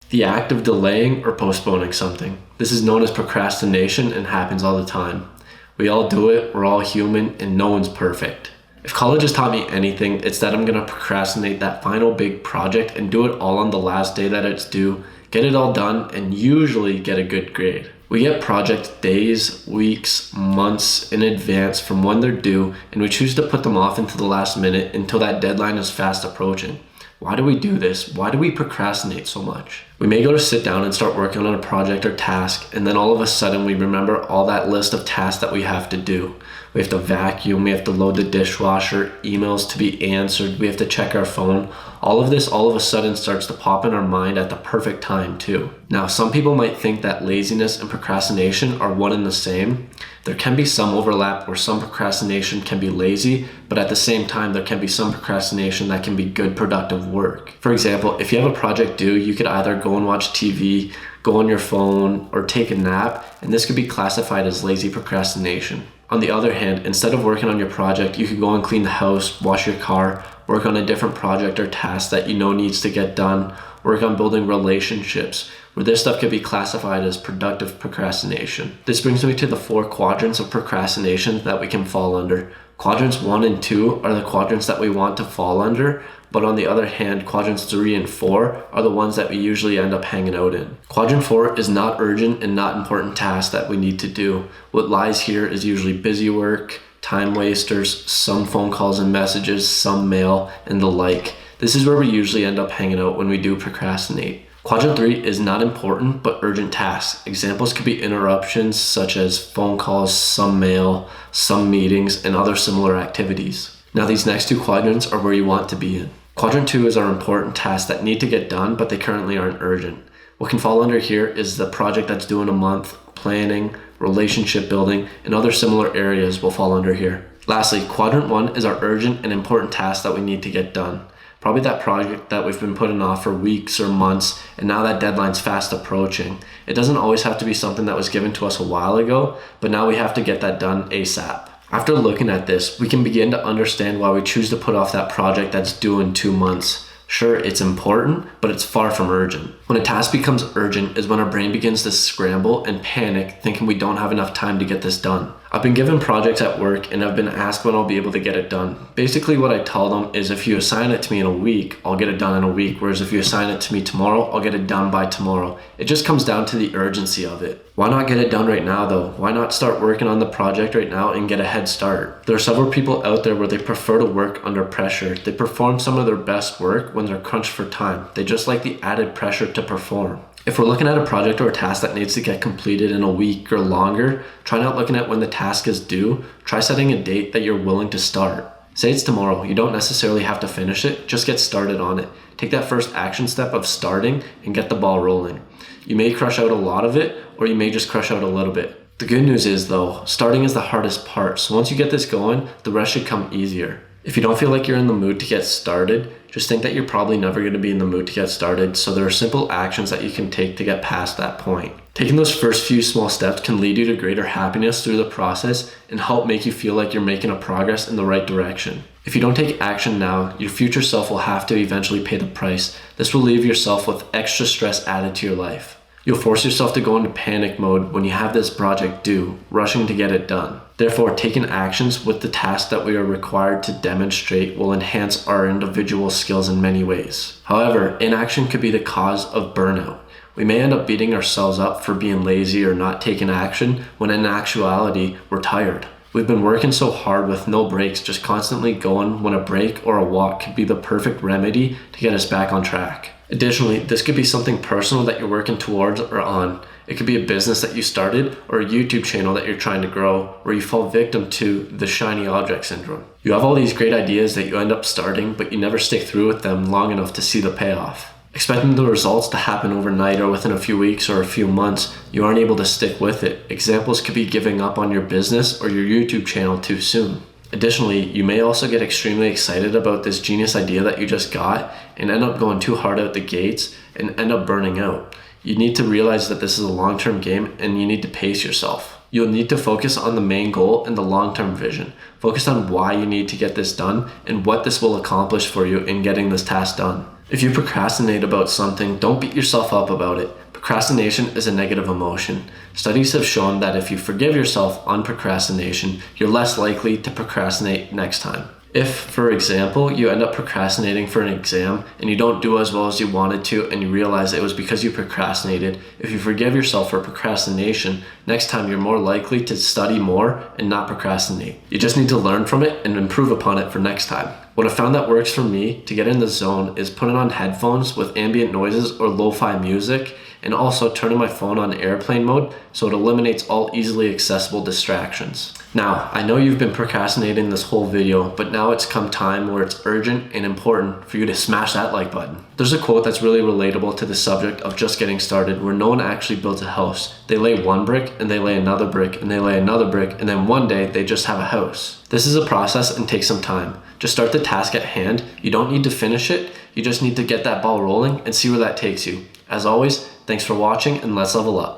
The act of delaying or postponing something. This is known as procrastination and happens all the time. We all do it, we're all human, and no one's perfect. If college has taught me anything, it's that I'm gonna procrastinate that final big project and do it all on the last day that it's due, get it all done, and usually get a good grade. We get projects days, weeks, months in advance from when they're due, and we choose to put them off until the last minute until that deadline is fast approaching. Why do we do this? Why do we procrastinate so much? We may go to sit down and start working on a project or task, and then all of a sudden we remember all that list of tasks that we have to do. We have to vacuum, we have to load the dishwasher, emails to be answered, we have to check our phone. All of this all of a sudden starts to pop in our mind at the perfect time too. Now, some people might think that laziness and procrastination are one and the same. There can be some overlap where some procrastination can be lazy, but at the same time, there can be some procrastination that can be good productive work. For example, if you have a project due, you could either go and watch TV, go on your phone, or take a nap, and this could be classified as lazy procrastination. On the other hand, instead of working on your project, you could go and clean the house, wash your car, work on a different project or task that you know needs to get done, work on building relationships, where this stuff could be classified as productive procrastination. This brings me to the 4 quadrants of procrastination that we can fall under. Quadrants 1 and 2 are the quadrants that we want to fall under, but on the other hand, quadrants 3 and 4 are the ones that we usually end up hanging out in. Quadrant 4 is not urgent and not important tasks that we need to do. What lies here is usually busy work, time wasters, some phone calls and messages, some mail, and the like. This is where we usually end up hanging out when we do procrastinate. Quadrant 3 is not important but urgent tasks. Examples could be interruptions such as phone calls, some mail, some meetings, and other similar activities. Now these next 2 quadrants are where you want to be in. Quadrant 2 is our important tasks that need to get done but they currently aren't urgent. What can fall under here is the project that's due in a month, planning, relationship building, and other similar areas will fall under here. Lastly, quadrant 1 is our urgent and important tasks that we need to get done. Probably that project that we've been putting off for weeks or months, and now that deadline's fast approaching. It doesn't always have to be something that was given to us a while ago, but now we have to get that done ASAP. After looking at this, we can begin to understand why we choose to put off that project that's due in 2 months. Sure, it's important, but it's far from urgent. When a task becomes urgent is when our brain begins to scramble and panic, thinking we don't have enough time to get this done. I've been given projects at work and I've been asked when I'll be able to get it done. Basically what I tell them is if you assign it to me in a week, I'll get it done in a week, whereas if you assign it to me tomorrow, I'll get it done by tomorrow. It just comes down to the urgency of it. Why not get it done right now though? Why not start working on the project right now and get a head start? There are several people out there where they prefer to work under pressure. They perform some of their best work when they're crunched for time. They just like the added pressure to perform. If we're looking at a project or a task that needs to get completed in a week or longer, try not looking at when the task is due. Try setting a date that you're willing to start. Say it's tomorrow. You don't necessarily have to finish it. Just get started on it. Take that first action step of starting and get the ball rolling. You may crush out a lot of it, or you may just crush out a little bit. The good news is though, starting is the hardest part. So once you get this going, the rest should come easier. If you don't feel like you're in the mood to get started, just think that you're probably never going to be in the mood to get started, so there are simple actions that you can take to get past that point. Taking those first few small steps can lead you to greater happiness through the process and help make you feel like you're making a progress in the right direction. If you don't take action now, your future self will have to eventually pay the price. This will leave yourself with extra stress added to your life. You'll force yourself to go into panic mode when you have this project due, rushing to get it done. Therefore, taking actions with the task that we are required to demonstrate will enhance our individual skills in many ways. However, inaction could be the cause of burnout. We may end up beating ourselves up for being lazy or not taking action when in actuality, we're tired. We've been working so hard with no breaks, just constantly going when a break or a walk could be the perfect remedy to get us back on track. Additionally, this could be something personal that you're working towards or on. It could be a business that you started or a YouTube channel that you're trying to grow where you fall victim to the shiny object syndrome. You have all these great ideas that you end up starting, but you never stick through with them long enough to see the payoff. Expecting the results to happen overnight or within a few weeks or a few months, you aren't able to stick with it. Examples could be giving up on your business or your YouTube channel too soon. Additionally, you may also get extremely excited about this genius idea that you just got and end up going too hard out the gates and end up burning out. You need to realize that this is a long-term game and you need to pace yourself. You'll need to focus on the main goal and the long-term vision. Focus on why you need to get this done and what this will accomplish for you in getting this task done. If you procrastinate about something, don't beat yourself up about it. Procrastination is a negative emotion. Studies have shown that if you forgive yourself on procrastination, you're less likely to procrastinate next time. If, for example, you end up procrastinating for an exam and you don't do as well as you wanted to and you realize it was because you procrastinated, if you forgive yourself for procrastination, next time you're more likely to study more and not procrastinate. You just need to learn from it and improve upon it for next time. What I found that works for me to get in the zone is putting on headphones with ambient noises or lo-fi music, and also turning my phone on airplane mode so it eliminates all easily accessible distractions. Now, I know you've been procrastinating this whole video, but now it's come time where it's urgent and important for you to smash that like button. There's a quote that's really relatable to the subject of just getting started, where no one actually builds a house. They lay one brick and they lay another brick and they lay another brick, and then one day they just have a house. This is a process and takes some time. Just start the task at hand. You don't need to finish it. You just need to get that ball rolling and see where that takes you. As always, thanks for watching, and let's level up.